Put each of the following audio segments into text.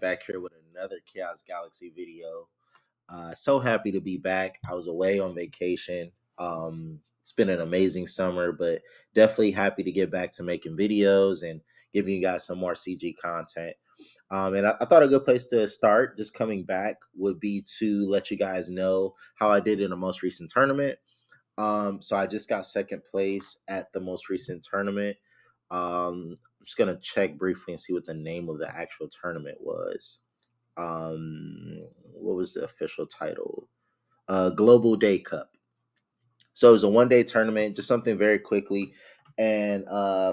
Back here with another Chaos Galaxy video. So happy to be back. I was away on vacation. It's been an amazing summer, but definitely happy to get back to making videos and giving you guys some more CG content. And I thought a good place to start, just coming back, would be to let you guys know how I did in the most recent tournament. So I just got second place at the most recent tournament. I'm just gonna check briefly and see what the name of the actual tournament was. What was the official title? Global Day Cup. So it was a 1 day tournament, just something very quickly. And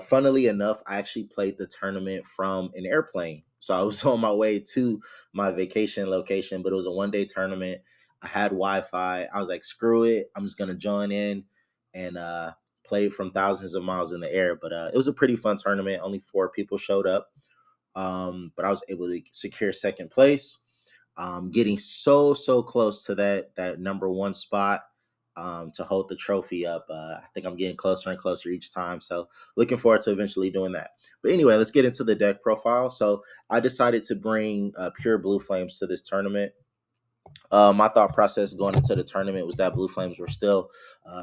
funnily enough, I actually played the tournament from an airplane. So I was on my way to my vacation location, but it was a 1 day tournament. I had Wi Fi. I was like, screw it. I'm just going to join in and play from thousands of miles in the air. But it was a pretty fun tournament. Only 4 people showed up. But I was able to secure second place, getting so close to that number one spot to hold the trophy up. I think I'm getting closer and closer each time. So looking forward to eventually doing that. But anyway, let's get into the deck profile. So I decided to bring pure blue flames to this tournament. My thought process going into the tournament was that blue flames were still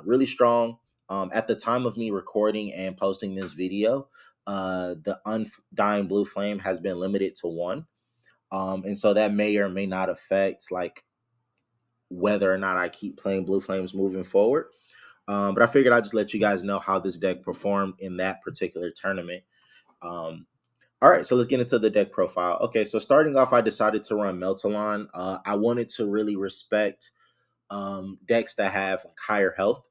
really strong. At the time of me recording and posting this video, the undying blue flame has been limited to one. And so that may or may not affect like whether or not I keep playing blue flames moving forward. But I figured I'd just let you guys know how this deck performed in that particular tournament. Um, all right, so let's get into the deck profile. Okay, so starting off, I decided to run Meltalon. I wanted to really respect decks that have like higher health,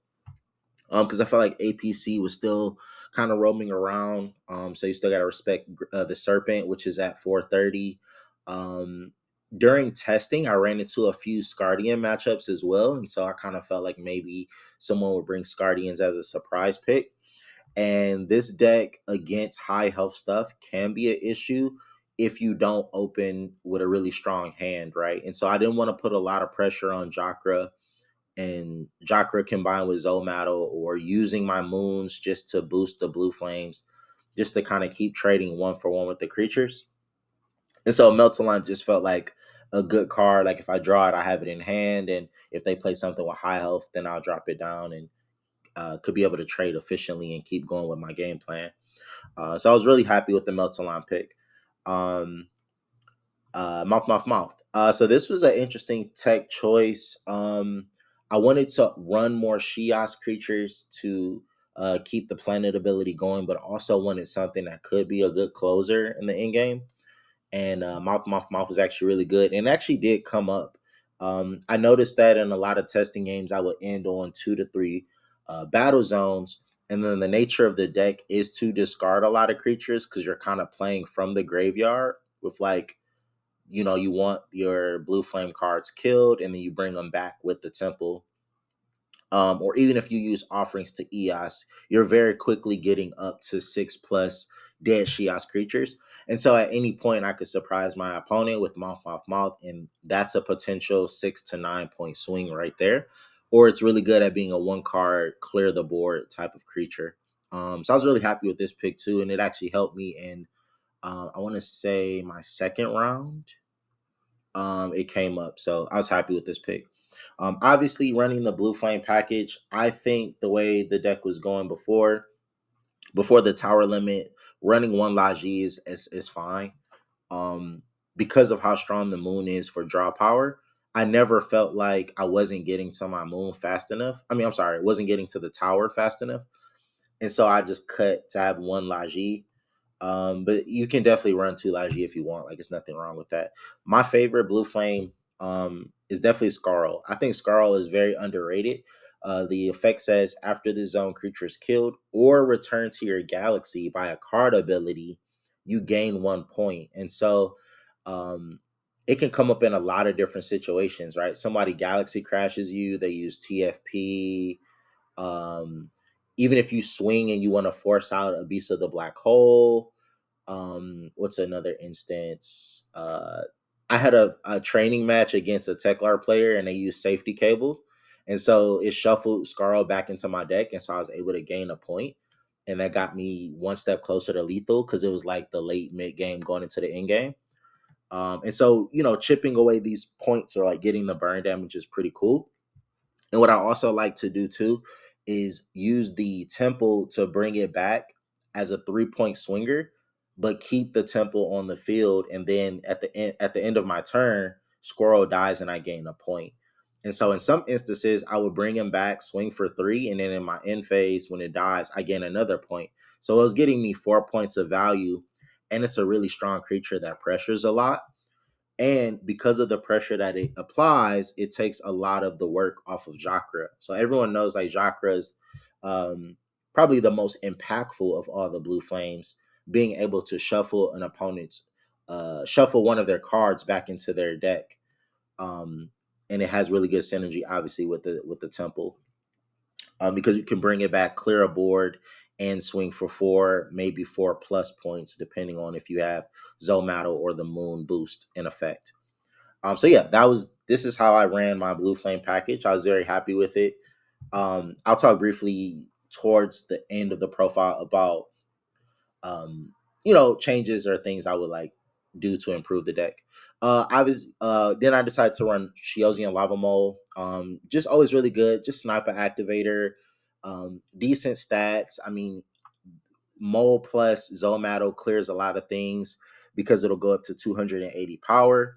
because I felt like APC was still kind of roaming around. So you still got to respect the Serpent, which is at 430. During testing, I ran into a few Scardian matchups as well, and so I kind of felt like maybe someone would bring Scardians as a surprise pick. And this deck against high health stuff can be an issue if you don't open with a really strong hand, right? And so I didn't want to put a lot of pressure on Jakra and Jakra combined with Zomato, or using my moons just to boost the blue flames, just to kind of keep trading one for one with the creatures. And so Meltalon just felt like a good card. Like if I draw it, I have it in hand. And if they play something with high health, then I'll drop it down and could be able to trade efficiently and keep going with my game plan. So I was really happy with the Meltalon pick. Um, mouth. So this was an interesting tech choice. I wanted to run more Shias creatures to keep the planet ability going, but also wanted something that could be a good closer in the end game. And mouth was actually really good, and actually did come up. I noticed that in a lot of testing games, I would end on 2 to 3 battle zones. And then the nature of the deck is to discard a lot of creatures because you're kind of playing from the graveyard with like, you want your blue flame cards killed and then you bring them back with the temple. Or even if you use offerings to Eos, you're very quickly getting up to 6+ dead Shias creatures. And so at any point, I could surprise my opponent with mouth, and that's a potential 6 to 9 point swing right there. Or it's really good at being a one card clear the board type of creature. So I was really happy with this pick too, and it actually helped me in I want to say my second round. It came up, so I was happy with this pick. Obviously, running the blue flame package, I think the way the deck was going before the tower limit, running one Laji is fine. Um, because of how strong the moon is for draw power, I never felt like I wasn't getting to my moon fast enough. I mean, I'm sorry, wasn't getting to the tower fast enough, and so I just cut to have one Laji. But you can definitely run 2 Laji if you want. Like, it's nothing wrong with that. My favorite blue flame is definitely Scarl. I think Scarl is very underrated. The effect says after the zone creature is killed or returned to your galaxy by a card ability, you gain 1 point. And so it can come up in a lot of different situations, right? Somebody galaxy crashes you, they use TFP. Um, Even if you swing and you want to force out a beast of the black hole. What's another instance? I had a training match against a Teklar player and they used safety cable. And so it shuffled Scarl back into my deck. And so I was able to gain a point. And that got me one step closer to lethal because it was like the late mid game going into the end game. And so, chipping away these points or like getting the burn damage is pretty cool. And what I also like to do too is use the temple to bring it back as a 3-point swinger, but keep the temple on the field. And then at the end of my turn, squirrel dies and I gain a point. And so in some instances, I would bring him back, swing for 3, and then in my end phase, when it dies, I gain another point. So it was getting me 4 points of value, and it's a really strong creature that pressures a lot. And because of the pressure that it applies, it takes a lot of the work off of Chakra. So everyone knows like Chakra is um, probably the most impactful of all the blue flames, being able to shuffle one of their cards back into their deck. Um, and it has really good synergy, obviously, with the temple. Because you can bring it back, clear a board, and swing for 4, maybe 4+ points, depending on if you have Zomato or the Moon boost in effect. So yeah, this is how I ran my Blue Flame package. I was very happy with it. I'll talk briefly towards the end of the profile about changes or things I would like do to improve the deck. Then I decided to run Shiozi and Lava Mole. Just always really good, just sniper activator, decent stats. I mean, Mole plus Zomato clears a lot of things because it'll go up to 280 power.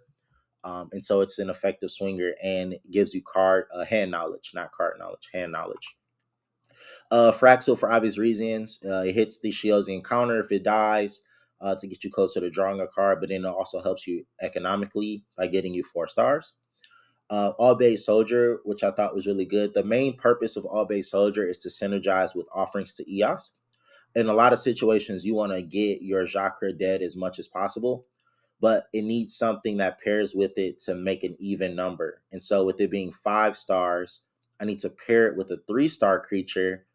And so it's an effective swinger and gives you card hand knowledge, not card knowledge, hand knowledge. Fraxel for obvious reasons. It hits the Shiozian counter if it dies to get you closer to drawing a card, but then it also helps you economically by getting you 4 stars. All Base Soldier, which I thought was really good. The main purpose of All Base Soldier is to synergize with offerings to EOS. In a lot of situations, you want to get your Jacre dead as much as possible, but it needs something that pairs with it to make an even number. And so, with it being 5 stars, I need to pair it with a 3-star creature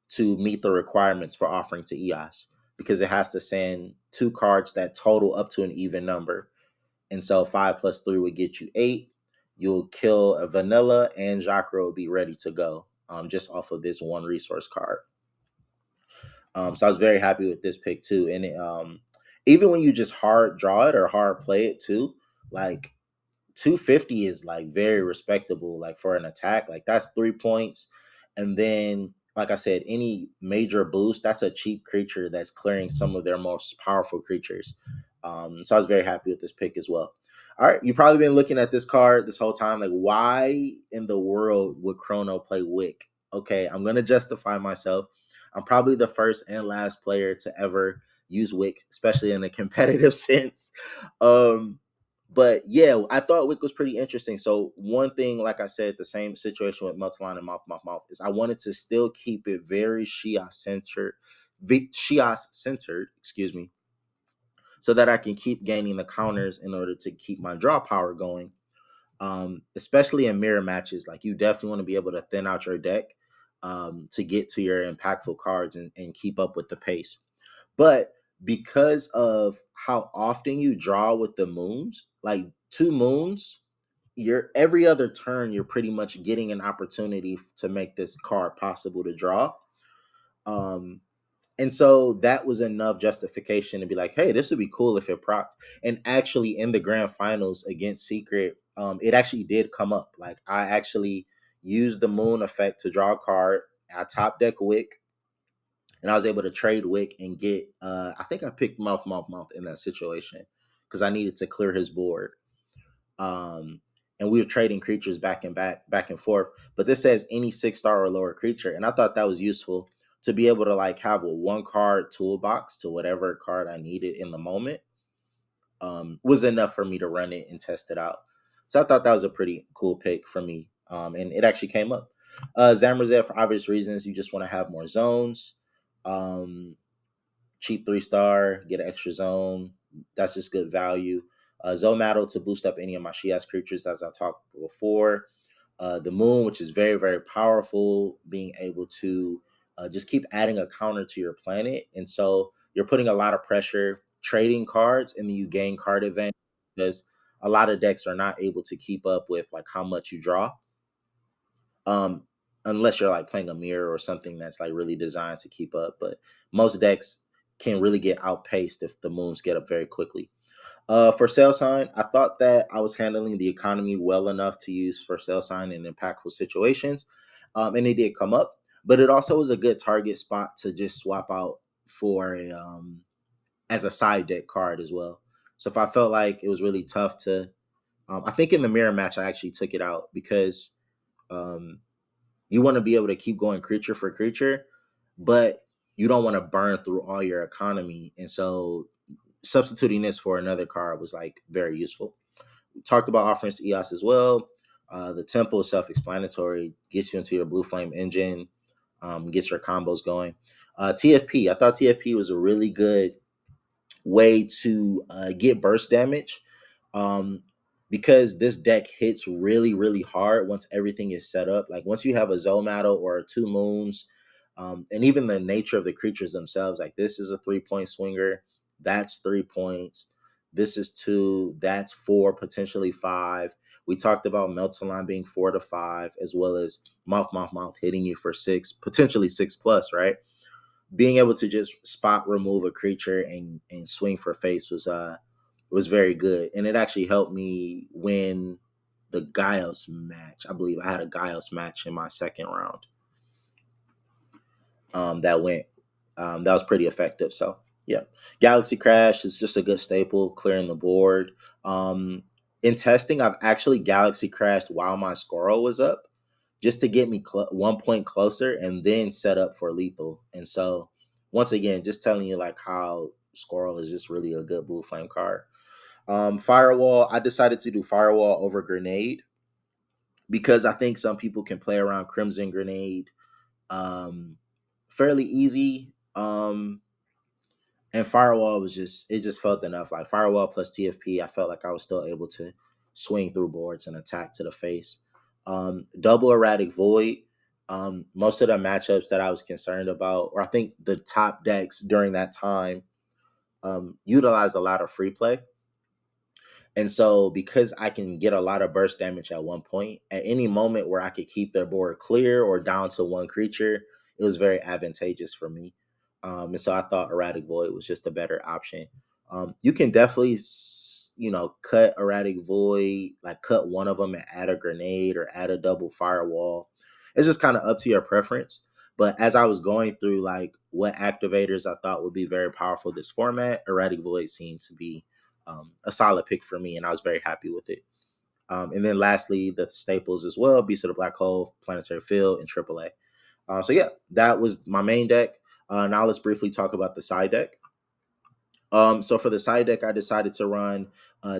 to meet the requirements for offering to EOS because it has to send 2 cards that total up to an even number. And so 5 plus 3 would get you 8. You'll kill a vanilla and Jacre will be ready to go just off of this one resource card. So I was very happy with this pick too. And even when you just hard draw it or hard play it too, like 250 is like very respectable, like for an attack. Like that's 3 points. And then, like I said, any major boost, that's a cheap creature that's clearing some of their most powerful creatures. So I was very happy with this pick as well. All right, you've probably been looking at this card this whole time, like why in the world would Chrono play Wick? Okay, I'm gonna justify myself. I'm probably the first and last player to ever use Wick, especially in a competitive sense. Um, but yeah, I thought Wick was pretty interesting. So one thing, like I said, the same situation with Meltalon and Mouth, is I wanted to still keep it very Shias centered, excuse me, so that I can keep gaining the counters in order to keep my draw power going. Especially in mirror matches, like you definitely want to be able to thin out your deck to get to your impactful cards and keep up with the pace. But because of how often you draw with the moons, like 2 moons, you're every other turn, you're pretty much getting an opportunity to make this card possible to draw. Um, and so that was enough justification to be like, hey, this would be cool if it procs. And actually, in the grand finals against Secret, it actually did come up. Like, I actually used the moon effect to draw a card. I top deck Wick, and I was able to trade Wick and get, I think I picked Mouth in that situation because I needed to clear his board. Um, and we were trading creatures back and forth. But this says any 6-star or lower creature, and I thought that was useful to be able to like have a 1 card toolbox to whatever card I needed in the moment. Was enough for me to run it and test it out. So I thought that was a pretty cool pick for me, and it actually came up. Zamrazet, for obvious reasons, you just want to have more zones. Um, Cheap 3-star, get an extra zone. That's just good value. Zomato to boost up any of my Shias creatures, as I talked before. The Moon, which is very, very powerful, being able to just keep adding a counter to your planet. And so you're putting a lot of pressure trading cards, and then you gain card advantage because a lot of decks are not able to keep up with like how much you draw. Um, unless you're like playing a mirror or something that's like really designed to keep up. But most decks can really get outpaced if the moons get up very quickly. For sale sign, I thought that I was handling the economy well enough to use for sale sign in impactful situations, and it did come up. But it also was a good target spot to just swap out for a as a side deck card as well. So if I felt like it was really tough to, I think in the mirror match I actually took it out because um, you want to be able to keep going creature for creature, but you don't want to burn through all your economy, and so substituting this for another card was like very useful. We talked about offerings to EOS as well. The temple is self-explanatory, gets you into your blue flame engine, gets your combos going. TFP, I thought TFP was a really good way to get burst damage, um, because this deck hits really, really hard once everything is set up. Like once you have a Zomato or two moons, and even the nature of the creatures themselves, like this is a 3 point swinger, that's 3 points. This is two, that's four, potentially five. We talked about Meltalon being 4 to 5, as well as Mouth hitting you for six, potentially six plus, right? Being able to just spot remove a creature and swing for face was very good, and it actually helped me win the Gaios match. I believe I had a Gaios match in my second round. That went that was pretty effective. So yeah, Galaxy Crash is just a good staple, clearing the board. Um, in testing, I've actually Galaxy Crashed while my Squirrel was up, just to get me 1 point closer, and then set up for lethal. And so once again, just telling you like how Squirrel is just really a good blue flame card. Firewall, I decided to do Firewall over Grenade because I think some people can play around Crimson Grenade fairly easy. And Firewall was just, it just felt enough. Like Firewall plus TFP, I felt like I was still able to swing through boards and attack to the face. Double Erratic Void. Most of the matchups that I was concerned about, or I think the top decks during that time, utilized a lot of free play. And so, because I can get a lot of burst damage at 1 point, at any moment where I could keep their board clear or down to one creature, it was very advantageous for me. And so, I thought Erratic Void was just a better option. You can definitely, cut Erratic Void, like cut one of them and add a grenade or add a double firewall. It's just kind of up to your preference. But as I was going through like what activators I thought would be very powerful this format, Erratic Void seemed to be a solid pick for me, and I was very happy with it. And then lastly, the staples as well: Beast of the Black Hole, Planetary Field, and AAA. So yeah, that was my main deck. Now let's briefly talk about the side deck. So for the side deck, I decided to run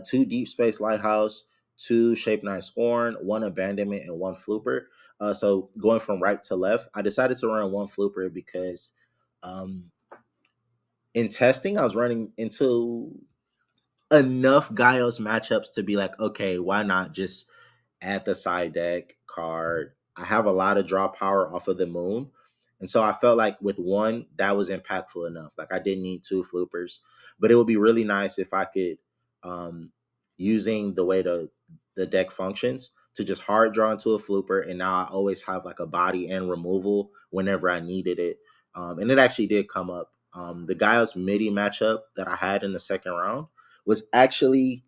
two Deep Space Lighthouse, two Shape 9 Scorn, one Abandonment, and one Flooper. So going from right to left, I decided to run one Flooper because um, in testing, I was running into enough Gaios matchups to be like, okay, why not just add the side deck card? I have a lot of draw power off of the moon. And so I felt like with one, that was impactful enough. Like I didn't need two floopers, but it would be really nice if I could, um, using the way the deck functions, to just hard draw into a flooper. And now I always have like a body and removal whenever I needed it. And it actually did come up. The Gaios MIDI matchup that I had in the second round was actually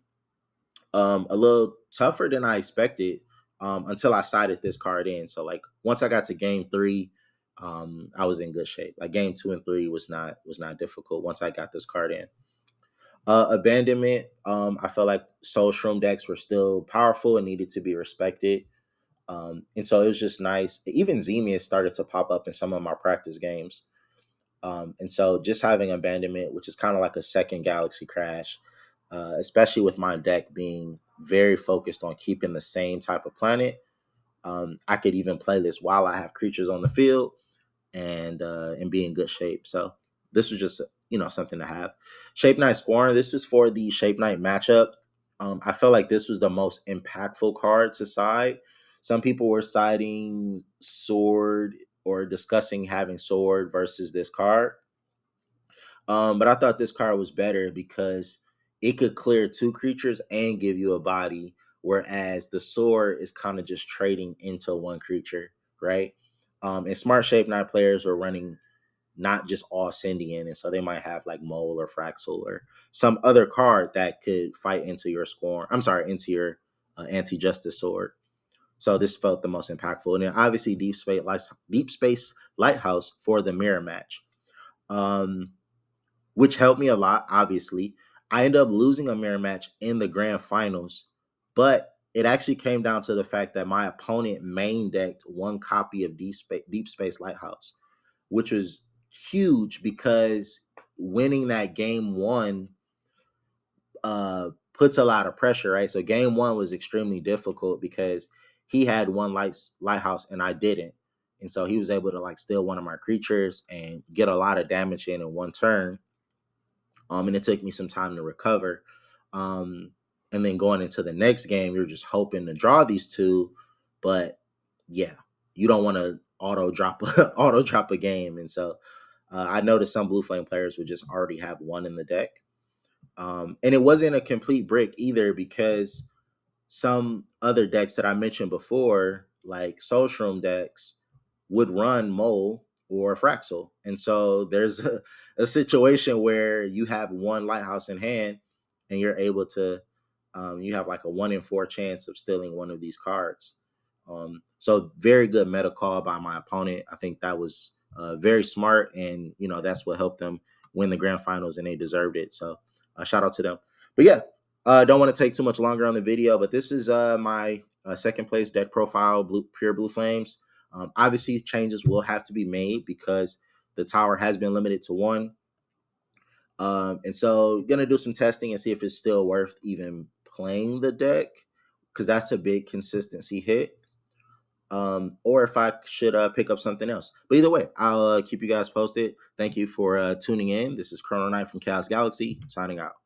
a little tougher than I expected, until I sided this card in. So like once I got to game three, I was in good shape. Like game two and three was not difficult once I got this card in. Abandonment, I felt like Soul Shroom decks were still powerful and needed to be respected. And so it was just nice. Even Xemius started to pop up in some of my practice games. And so just having Abandonment, which is kind of like a second Galaxy Crash, especially with my deck being very focused on keeping the same type of planet, I could even play this while I have creatures on the field and be in good shape. So this was just something to have. Shape Knight Scorn. This was for the Shape Knight matchup. I felt like this was the most impactful card to side. Some people were siding Sword or discussing having Sword versus this card. But I thought this card was better because it could clear two creatures and give you a body, whereas the sword is kind of just trading into one creature, right? And smart shape nine players were running. not just all Syndian. And so they might have like Mole or Fraxel or some other card that could fight into your scorn. I'm sorry, into your anti justice sword. So this felt the most impactful. And then obviously Deep Space Lighthouse for the mirror match, um, which helped me a lot. Obviously, I ended up losing a mirror match in the grand finals, but it actually came down to the fact that my opponent main decked one copy of Deep Space Lighthouse, which was huge because winning that game one puts a lot of pressure, right? So game one was extremely difficult because he had one lighthouse and I didn't. And so he was able to like steal one of my creatures and get a lot of damage in one turn. And it took me some time to recover. Um, and then going into the next game, you're just hoping to draw these two, but yeah, you don't want to auto drop a game. And so I noticed some Blue Flame players would just already have one in the deck. And it wasn't a complete brick either because some other decks that I mentioned before, like Soul Shroom decks, would run Mole or Fraxel. And so there's a situation where you have one Lighthouse in hand and you're able to, you have like a 1 in 4 chance of stealing one of these cards. So very good meta call by my opponent. I think that was very smart. And, that's what helped them win the grand finals and they deserved it. So shout out to them. But yeah, don't want to take too much longer on the video, but this is my second place deck profile, Pure Blue Flames. Obviously, changes will have to be made because the tower has been limited to one. And so gonna do some testing and see if it's still worth even playing the deck because that's a big consistency hit. Or if I should pick up something else. But either way, I'll keep you guys posted. Thank you for tuning in. This is Chrono Knight from Chaos Galaxy, signing out.